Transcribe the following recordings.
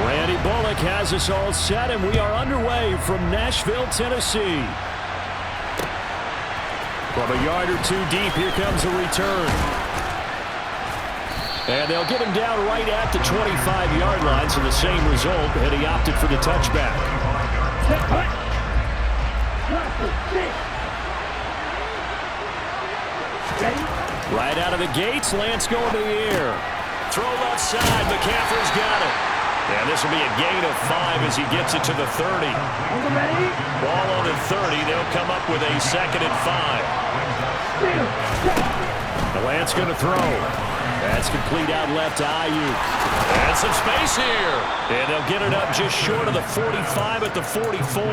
Randy Bullock has us all set, and we are underway from Nashville, Tennessee. From a yard or two deep, here comes a return. And they'll get him down right at the 25-yard line, so the same result, and he opted for the touchback. Right out of the gates, Lance going to the air. Throw left side, McCaffrey's got it. And this will be a gain of 5 as he gets it to the 30. Ball on the 30, they'll come up with a 2nd and 5. Lance going to throw. That's complete out left to Ayuk. And some space here. And they'll get it up just short of the 45 at the 44.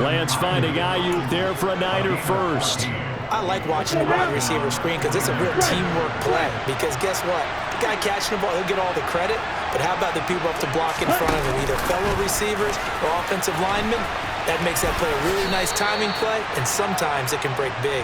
Lance finding Ayuk there for a Niner first. I like watching the wide receiver screen because it's a real teamwork play. Because guess what? The guy catching the ball, he'll get all the credit. But how about the people up to block in front of him, either fellow receivers or offensive linemen? That makes that play a really nice timing play, and sometimes it can break big.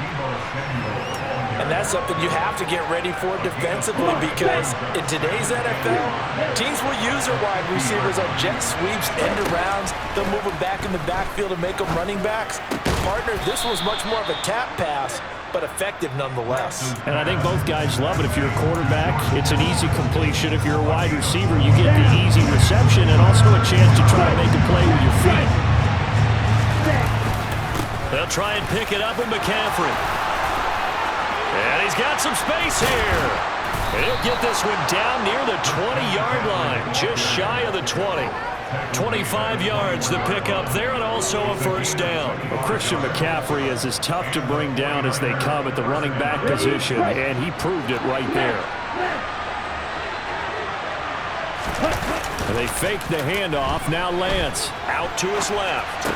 And that's something you have to get ready for defensively because in today's NFL, teams will use their wide receivers on jet sweeps, end arounds. They'll move them back in the backfield and make them running backs. Partner, this was much more of a tap pass, but effective nonetheless. And I think both guys love it. If you're a quarterback, it's an easy completion. If you're a wide receiver, you get the easy reception and also a chance to try to make a play with your feet. They'll try and pick it up with McCaffrey. And he's got some space here. And he'll get this one down near the 20-yard line, just shy of the 20. 25 yards to pick up there, and also a first down. Well, Christian McCaffrey is as tough to bring down as they come at the running back position, and he proved it right there. And they fake the handoff. Now Lance out to his left.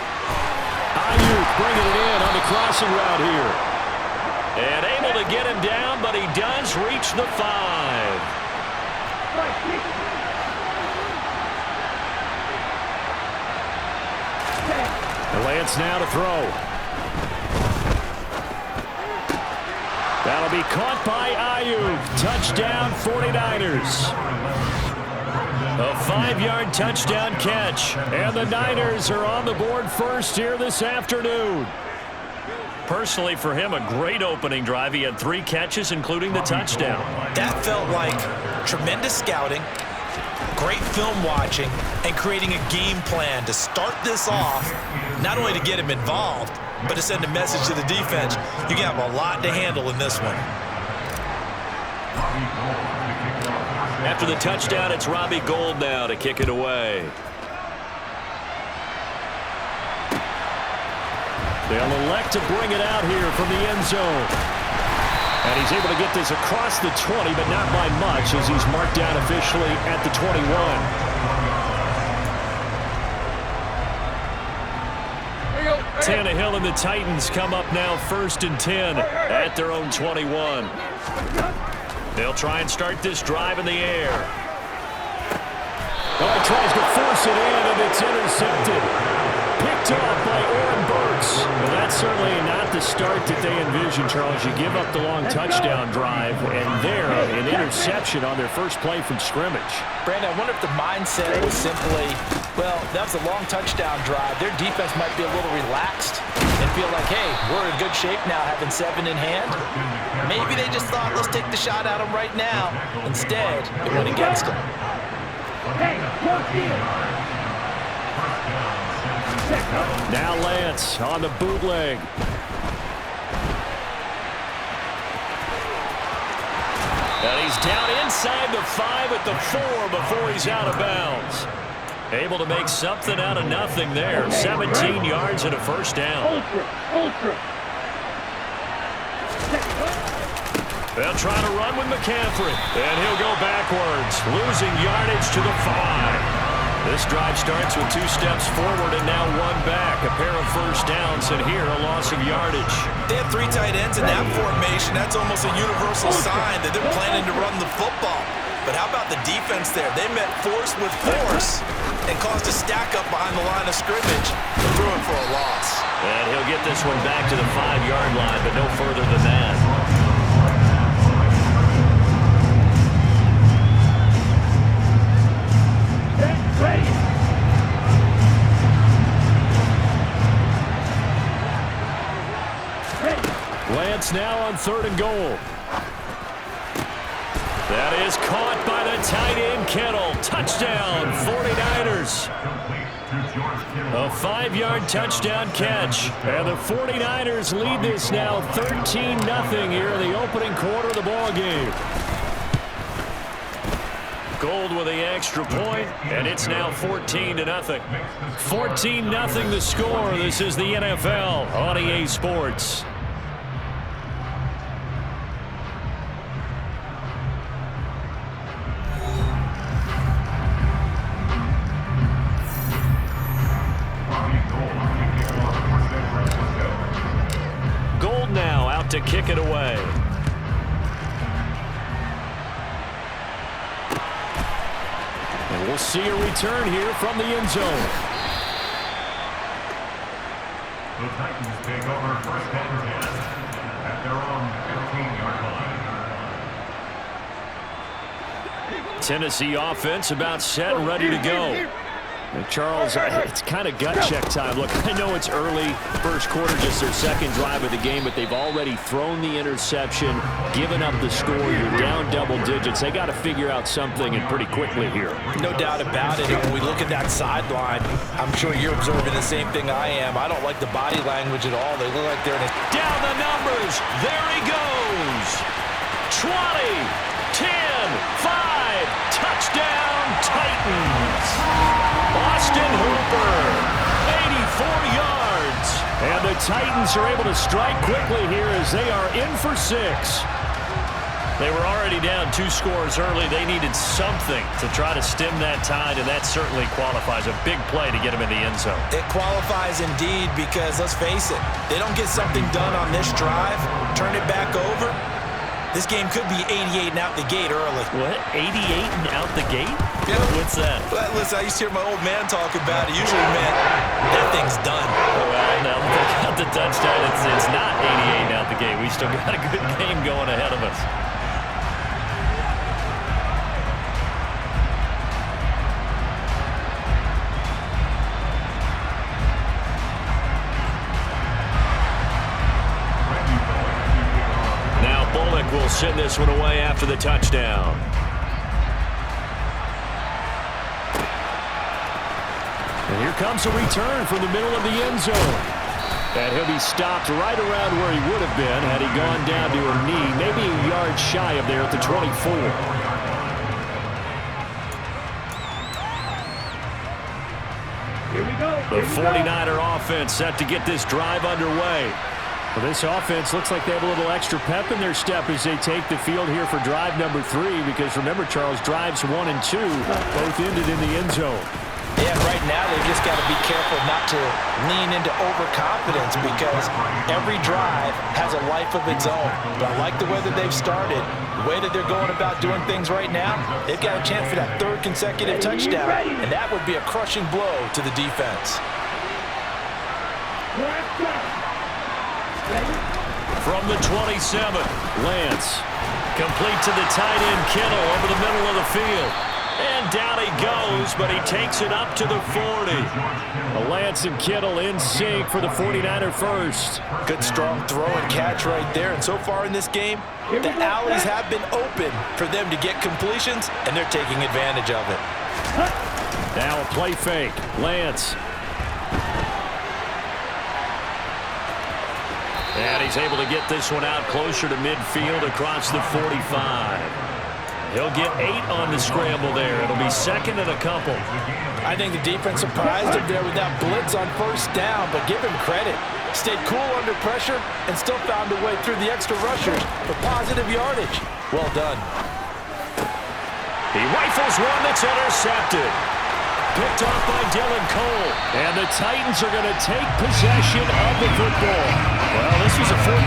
Ayuk bringing it in on the crossing route here. And able to get him down, but he does reach the 5. Lance now to throw. That'll be caught by Ayuk. Touchdown 49ers. A 5-yard touchdown catch. And the Niners are on the board first here this afternoon. Personally, for him, a great opening drive. He had 3 catches, including the touchdown. That felt like tremendous scouting, great film watching, and creating a game plan to start this off, not only to get him involved, but to send a message to the defense. You have a lot to handle in this one. After the touchdown, it's Robbie Gould now to kick it away. They'll elect to bring it out here from the end zone. And he's able to get this across the 20, but not by much as he's marked down officially at the 21. Tannehill and the Titans come up now 1st and 10 at their own 21. They'll try and start this drive in the air. Oh, he tries to force it in, and it's intercepted. Picked off by Oren Burks. Well, that's certainly not the start that they envisioned, Charles. You give up the long touchdown drive, and there, an interception on their first play from scrimmage. Brandon, I wonder if the mindset was simply, well, that was a long touchdown drive. Their defense might be a little relaxed and feel like, hey, we're in good shape now having 7 in hand. Maybe they just thought, let's take the shot at them right now. Instead, it went against them. Now Lance on the bootleg. And he's down inside the 5 at the 4 before he's out of bounds. Able to make something out of nothing there. 17 yards and a first down. They'll try to run with McCaffrey. And he'll go backwards, losing yardage to the 5. This drive starts with 2 steps forward and now 1 back. A pair of first downs, and here a loss of yardage. They have 3 tight ends in that formation. That's almost a universal sign that they're planning to run the football. But how about the defense there? They met force with force and caused a stack up behind the line of scrimmage and threw it for a loss. And he'll get this one back to the 5-yard line, but no further than that. offense now on 3rd and goal. That is caught by the tight end, Kittle. Touchdown, 49ers. A 5-yard touchdown catch. And the 49ers lead this now 13-0 here in the opening quarter of the ball game. Gold with the extra point, and it's now 14-0. 14-0 the score. This is the NFL on EA Sports. Gold now out to kick it away. And we'll see a return here from the end zone. The Titans take over first and 10 at their own 15-yard line. Tennessee offense about set and ready to go. And Charles, it's kind of gut check time. Look, I know it's early, first quarter, just their second drive of the game, but they've already thrown the interception, given up the score. You're down double digits. They got to figure out something, and pretty quickly here. No doubt about it. And when we look at that sideline, I'm sure you're observing the same thing I am. I don't like the body language at all. They look like they're in a... Down the numbers. There he goes. 20, 10, 5, touchdown Titans. Austin Hooper, 84 yards. And the Titans are able to strike quickly here as they are in for 6. They were already down 2 scores early. They needed something to try to stem that tide, and that certainly qualifies. A big play to get them in the end zone. It qualifies indeed because, let's face it, they don't get something done on this drive, turn it back over, this game could be 88 and out the gate early. What? 88 and out the gate? Yeah. What's that? Well, listen, I used to hear my old man talk about it. Usually meant that thing's done. Oh, well, now they got the touchdown. It's not 88 and out the gate. We still got a good game going ahead of us. Will send this one away after the touchdown. And here comes a return from the middle of the end zone. And he'll be stopped right around where he would have been had he gone down to a knee, maybe a yard shy of there at the 24. The 49er offense set to get this drive underway. Well, this offense looks like they have a little extra pep in their step as they take the field here for drive number 3, because remember, Charles, drives 1 and 2 both ended in the end zone. Yeah, right now they've just got to be careful not to lean into overconfidence because every drive has a life of its own. But I like the way that they've started, the way that they're going about doing things right now. They've got a chance for that 3rd consecutive touchdown, and that would be a crushing blow to the defense. From the 27, Lance. Complete to the tight end, Kittle, over the middle of the field. And down he goes, but he takes it up to the 40. Lance and Kittle in sync for the 49er first. Good strong throw and catch right there. And so far in this game, the alleys have been open for them to get completions, and they're taking advantage of it. Now a play fake. Lance. And he's able to get this one out closer to midfield across the 45. He'll get 8 on the scramble there. It'll be 2nd and a couple. I think the defense surprised him there with that blitz on 1st down, but give him credit. Stayed cool under pressure and still found a way through the extra rushers for positive yardage. Well done. He rifles one that's intercepted. Picked off by Dylan Cole. And the Titans are going to take possession of the football. Well, this was a 14-0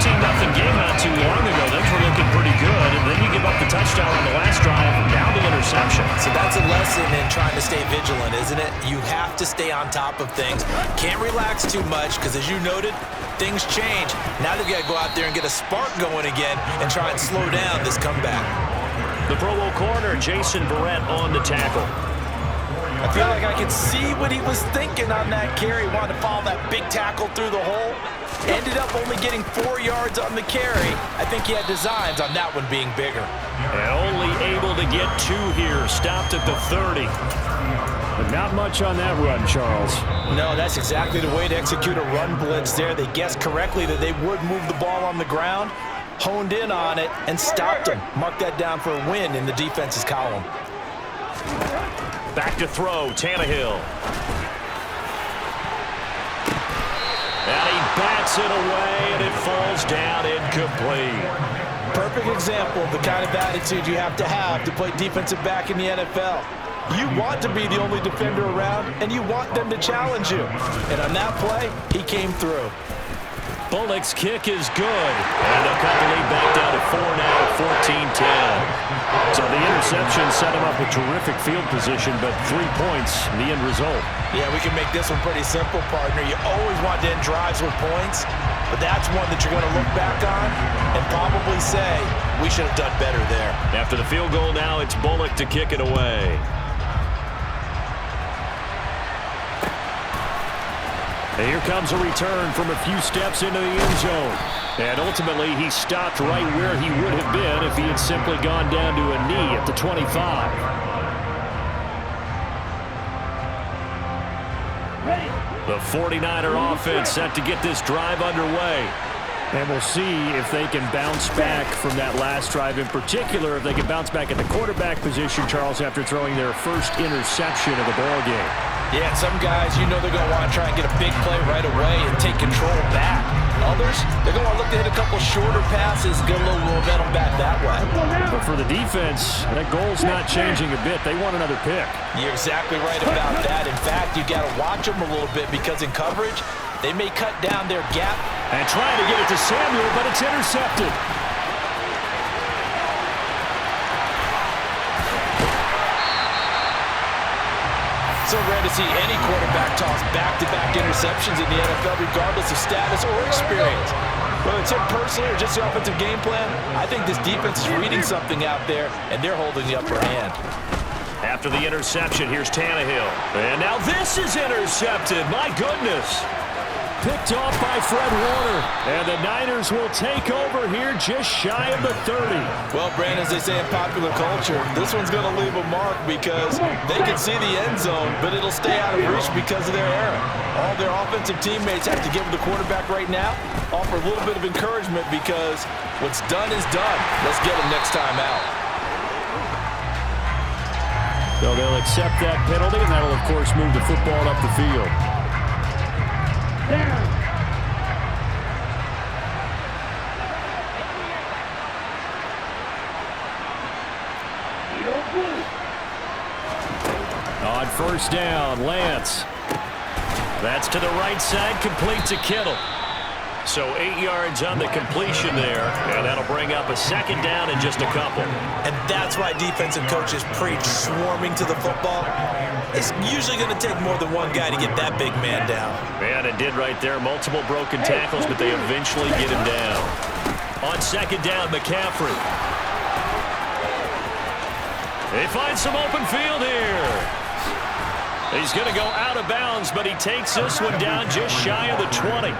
game not too long ago. Things were looking pretty good. And then you give up the touchdown on the last drive. Now the interception. So that's a lesson in trying to stay vigilant, isn't it? You have to stay on top of things. Can't relax too much because, as you noted, things change. Now they've got to go out there and get a spark going again and try and slow down this comeback. The Pro Bowl corner, Jason Verrett, on the tackle. I feel like I could see what he was thinking on that carry. Wanted to follow that big tackle through the hole. Ended up only getting 4 yards on the carry. I think he had designs on that one being bigger. And only able to get 2 here. Stopped at the 30. But not much on that run, Charles. No, that's exactly the way to execute a run blitz there. They guessed correctly that they would move the ball on the ground, honed in on it, and stopped them. Mark that down for a win in the defense's column. Back to throw, Tannehill. And he bats it away, and it falls down incomplete. Perfect example of the kind of attitude you have to play defensive back in the NFL. You want to be the only defender around, and you want them to challenge you. And on that play, he came through. Bullock's kick is good. And they'll cut the lead back down to 4 now at 14-10. So the interception set him up with terrific field position, but 3 points, the end result. Yeah, we can make this one pretty simple, partner. You always want to end drives with points, but that's one that you're going to look back on and probably say, we should have done better there. After the field goal now, it's Bullock to kick it away. And here comes a return from a few steps into the end zone. And ultimately, he stopped right where he would have been if he had simply gone down to a knee at the 25. The 49er offense set to get this drive underway. And we'll see if they can bounce back from that last drive, in particular, if they can bounce back at the quarterback position, Charles, after throwing their first interception of the ballgame. Yeah, and some guys, you know they're going to want to try and get a big play right away and take control back. Others, they're going to look to hit a couple shorter passes, get a little momentum back that way. But for the defense, that goal's not changing a bit. They want another pick. You're exactly right about that. In fact, you got to watch them a little bit because in coverage, they may cut down their gap. And trying to get it to Samuel, but it's intercepted. So rare to see any quarterback toss back-to-back interceptions in the NFL, regardless of status or experience. Whether it's him personally or just the offensive game plan, I think this defense is reading something out there, and they're holding the upper hand. After the interception, here's Tannehill. And now this is intercepted. My goodness. Picked off by Fred Warner. And the Niners will take over here just shy of the 30. Well, Brandon, as they say in popular culture, this one's going to leave a mark because they can see the end zone, but it'll stay out of reach because of their error. All their offensive teammates have to give the quarterback right now, offer a little bit of encouragement because what's done is done. Let's get them next time out. So they'll accept that penalty, and that'll, of course, move the football up the field. On first down, Lance. That's to the right side, complete to Kittle. So 8 yards on the completion there, and that'll bring up a second down in just a couple. And that's why defensive coaches preach swarming to the football. It's usually going to take more than one guy to get that big man down. Man, it did right there. Multiple broken tackles, but they eventually get him down. On second down, McCaffrey. They find some open field here. He's going to go out of bounds, but he takes this one down just shy of the 20.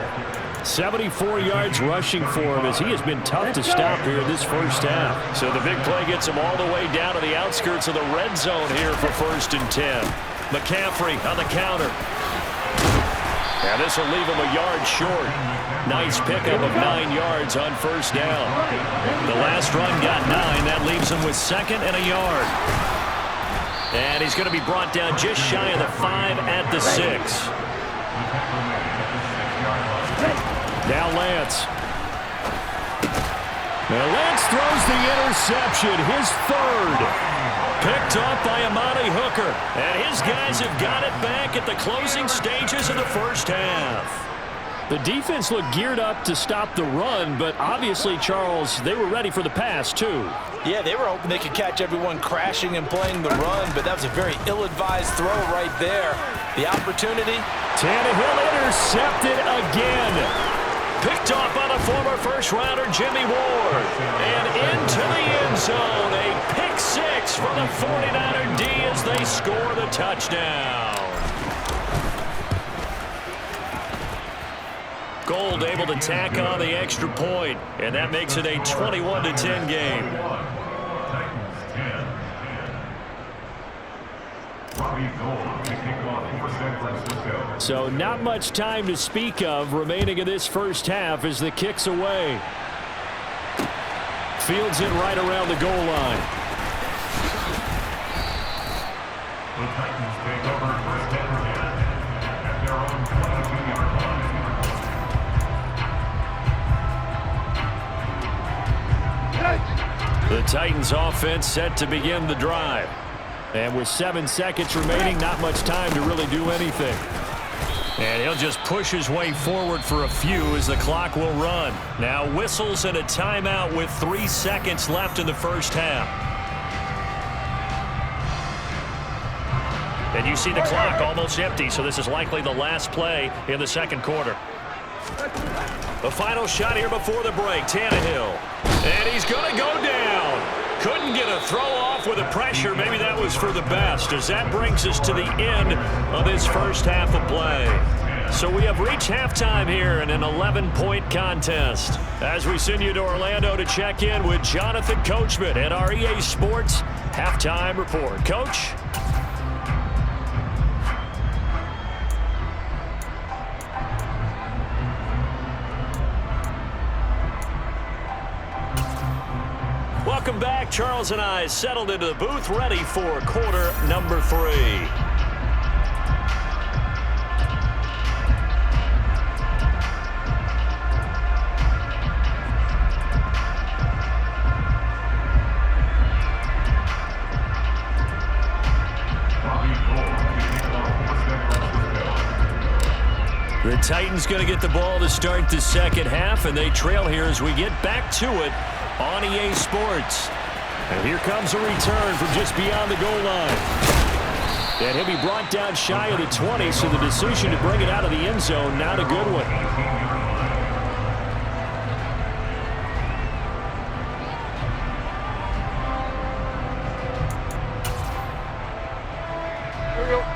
74 yards rushing for him as he has been tough to stop here this first half. So the big play gets him all the way down to the outskirts of the red zone here for 1st and 10. McCaffrey on the counter. And this will leave him a yard short. Nice pickup of 9 yards on first down. The last run got 9. That leaves him with 2nd and a yard. And he's going to be brought down just shy of the 5 at the 6. Now Lance. Now Lance throws the interception, his 3rd. Picked off by Amani Hooker. And his guys have got it back at the closing stages of the first half. The defense looked geared up to stop the run, but obviously, Charles, they were ready for the pass, too. Yeah, they were hoping they could catch everyone crashing and playing the run, but that was a very ill-advised throw right there. The opportunity. Tannehill intercepted again. Picked off by the former first-rounder Jimmy Ward. And into the end zone. A pick six for the 49er D as they score the touchdown. Gold able to tack on the extra point, and that makes it a 21-10 game. So not much time to speak of remaining in this first half as the kick's away. Fields it right around the goal line. The Titans take over first and 10 at their own 22-yard line. The Titans offense set to begin the drive. And with 7 seconds remaining, not much time to really do anything. And he'll just push his way forward for a few as the clock will run. Now whistles and a timeout with 3 seconds left in the first half. And you see the clock almost empty, so this is likely the last play in the second quarter. The final shot here before the break, Tannehill. And he's going to go down. Couldn't get a throw off with the pressure. Maybe that was for the best, as that brings us to the end of this first half of play. So we have reached halftime here in an 11-point contest. As we send you to Orlando to check in with Jonathan Coachman at our EA Sports Halftime Report. Coach? Welcome back. Charles and I settled into the booth, ready for quarter number 3. The Titans going to get the ball to start the second half, and they trail here as we get back to it on EA Sports. And here comes a return from just beyond the goal line. And he'll be brought down shy of the 20, so the decision to bring it out of the end zone, not a good one.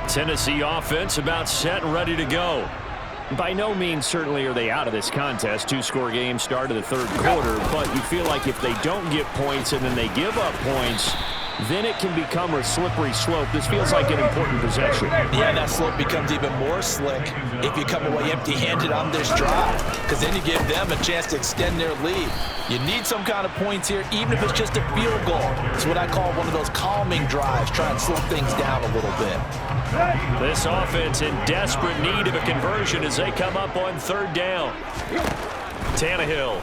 Tennessee offense about set and ready to go. By no means certainly are they out of this contest. 2-score game start of the third quarter, but you feel like if they don't get points and then they give up points, then it can become a slippery slope. This feels like an important possession. Yeah, that slope becomes even more slick if you come away empty-handed on this drive, because then you give them a chance to extend their lead. You need some kind of points here, even if it's just a field goal. It's what I call one of those calming drives, try and slow things down a little bit. This offense in desperate need of a conversion as they come up on third down. Tannehill.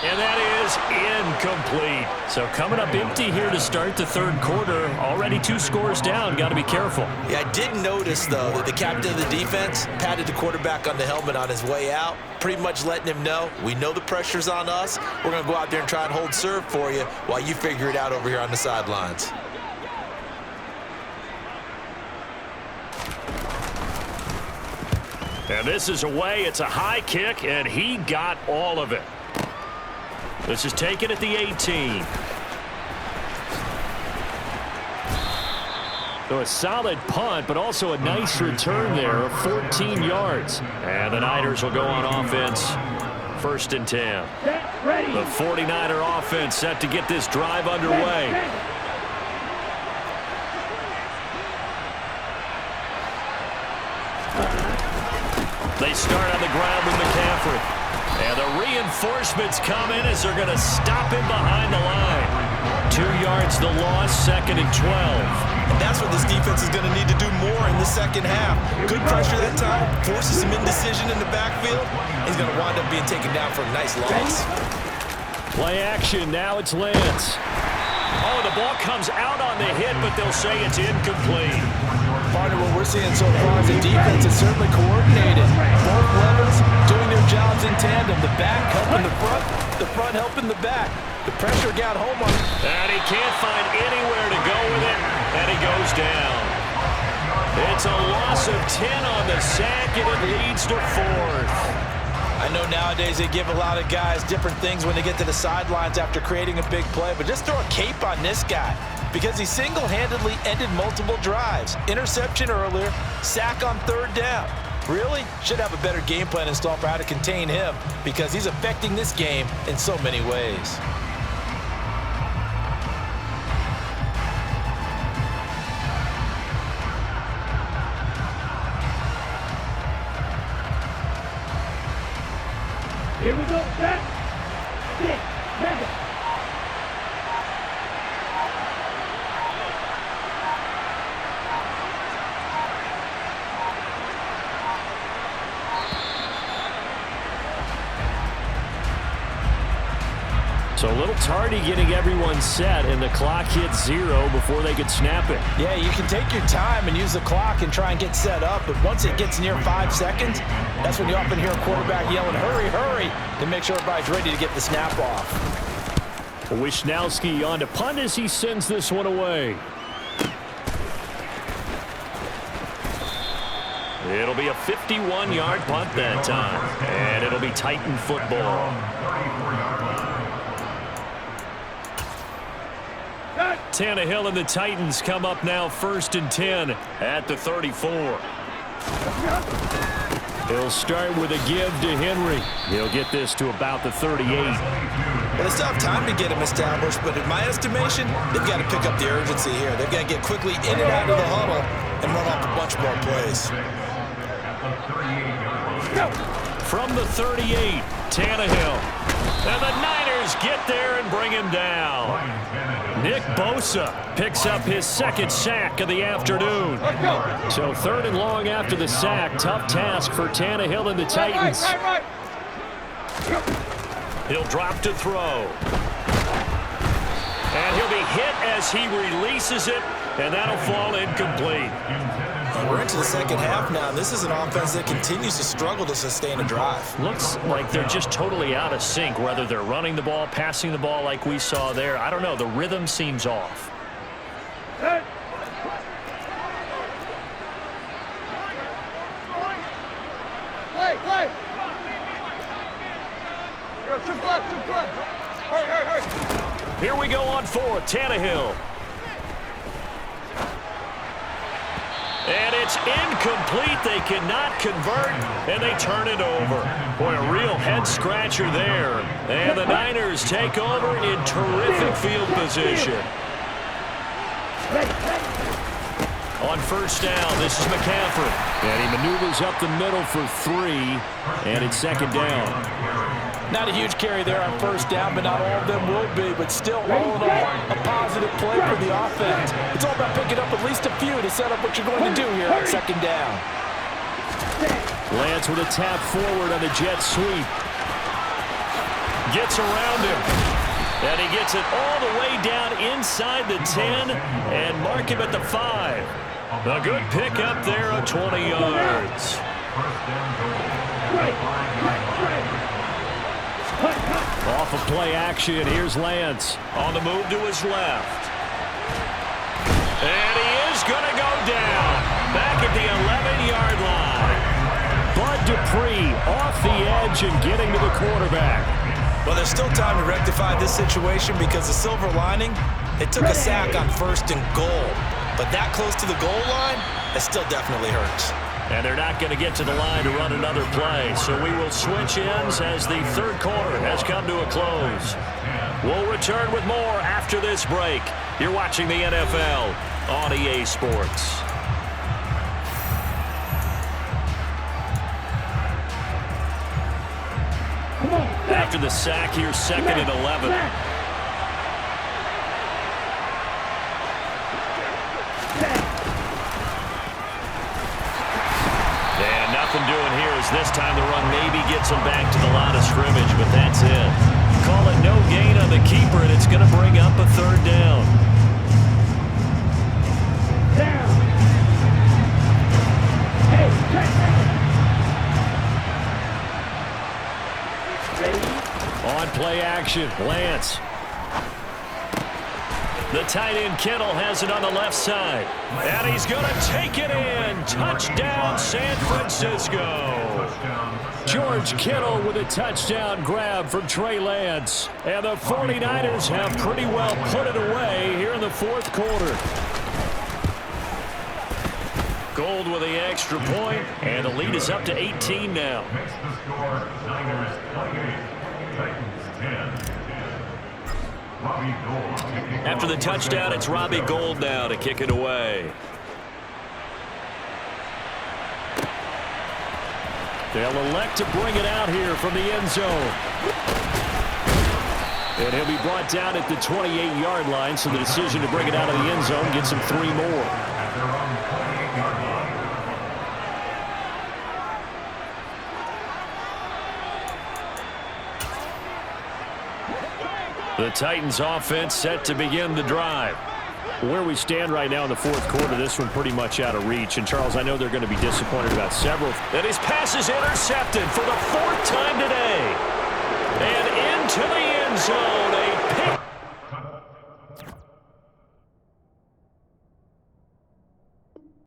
And that is incomplete. So coming up empty here to start the third quarter. Already 2 scores down. Got to be careful. Yeah, I did notice, though, that the captain of the defense patted the quarterback on the helmet on his way out, pretty much letting him know, we know the pressure's on us. We're going to go out there and try and hold serve for you while you figure it out over here on the sidelines. And this is away. It's a high kick, and he got all of it. This is taken at the 18. So a solid punt, but also a nice return there of 14 yards. And the Niners will go on offense. 1st and 10. The 49er offense set to get this drive underway. They start on the ground with McCaffrey. And the reinforcements come in as they're going to stop him behind the line. 2 yards the loss, 2nd and 12. And that's what this defense is going to need to do more in the second half. Good pressure that time, forces some indecision in the backfield. He's going to wind up being taken down for a nice loss. Play action. Now it's Lance. Oh, the ball comes out on the hit, but they'll say it's incomplete. Partner, what we're seeing so far is the defense is certainly coordinated. Both levels doing their jobs in tandem. The back helping the front helping the back. The pressure got home on him. And he can't find anywhere to go with it, and he goes down. It's a loss of 10 on the sack, and it leads to 4th. I know nowadays they give a lot of guys different things when they get to the sidelines after creating a big play, but just throw a cape on this guy because he single-handedly ended multiple drives. Interception earlier, sack on third down. Really? Should have a better game plan installed for how to contain him because he's affecting this game in so many ways. Here we go, back, stick, back. So a little tardy getting everyone set, and the clock hits 0 before they could snap it. Yeah, you can take your time and use the clock and try and get set up, but once it gets near 5 seconds, that's when you often hear a quarterback yelling, hurry, hurry, to make sure everybody's ready to get the snap off. Wisnowski on to punt as he sends this one away. It'll be a 51-yard punt that time, and it'll be Titan football. Tannehill and the Titans come up now 1st and 10 at the 34. He'll start with a give to Henry. He'll get this to about the 38. Well, they still have time to get him established, but in my estimation, they've got to pick up the urgency here. They've got to get quickly in and out of the huddle and run off a bunch more plays. From the 38, Tannehill. And the Niners get there and bring him down. Nick Bosa picks up his 2nd sack of the afternoon. So 3rd and long after the sack. Tough task for Tannehill and the Titans. He'll drop to throw. And he'll be hit as he releases it, and that'll fall incomplete. We're into the second half now. This is an offense that continues to struggle to sustain a drive. Looks like they're just totally out of sync, whether they're running the ball, passing the ball like we saw there. I don't know. The rhythm seems off. Hey. Here we go on 4th. Tannehill. And it's incomplete. They cannot convert, and they turn it over. Boy, a real head-scratcher there. And the Niners take over in terrific field position. On 1st down, this is McCaffrey. And he maneuvers up the middle for 3, and it's 2nd down. Not a huge carry there on 1st down, but not all of them will be. But still, all in all, a positive play for the offense. It's all about picking up at least a few to set up what you're going to do here on 2nd down. Lance with a tap forward on the jet sweep. Gets around him. And he gets it all the way down inside the 10 and mark him at the 5. A good pick up there of 20 yards. Off of play action, here's Lance. On the move to his left. And he is going to go down. Back at the 11-yard line. Bud Dupree off the edge and getting to the quarterback. Well, there's still time to rectify this situation because the silver lining, they took a sack on 1st and goal. But that close to the goal line, it still definitely hurts. And they're not going to get to the line to run another play. So we will switch ends as the 3rd quarter has come to a close. We'll return with more after this break. You're watching the NFL on EA Sports. After the sack, here's 2nd and 11. And nothing doing here as this time the run maybe gets him back to the line of scrimmage, but that's it. Call it no gain on the keeper, and it's going to bring up a 3rd down. On play action, Lance. The tight end Kittle has it on the left side. And he's going to take it in. Touchdown, San Francisco. George Kittle with a touchdown grab for Trey Lance. And the 49ers have pretty well put it away here in the fourth quarter. Gold with the extra point, and the lead is up to 18 now. Makes the score Niners 28, Titans 10. Robbie Gould kicking After the touchdown, it's Robbie Gould now to kick it away. They'll elect to bring it out here from the end zone. And he'll be brought down at the 28-yard line, so the decision to bring it out of the end zone gets him 3 more. at their own 28-yard line. The Titans offense set to begin the drive. Where we stand right now in the fourth quarter, this one pretty much out of reach. And, Charles, I know they're going to be disappointed about several. And his pass is intercepted for the 4th time today. And into the end zone, a pick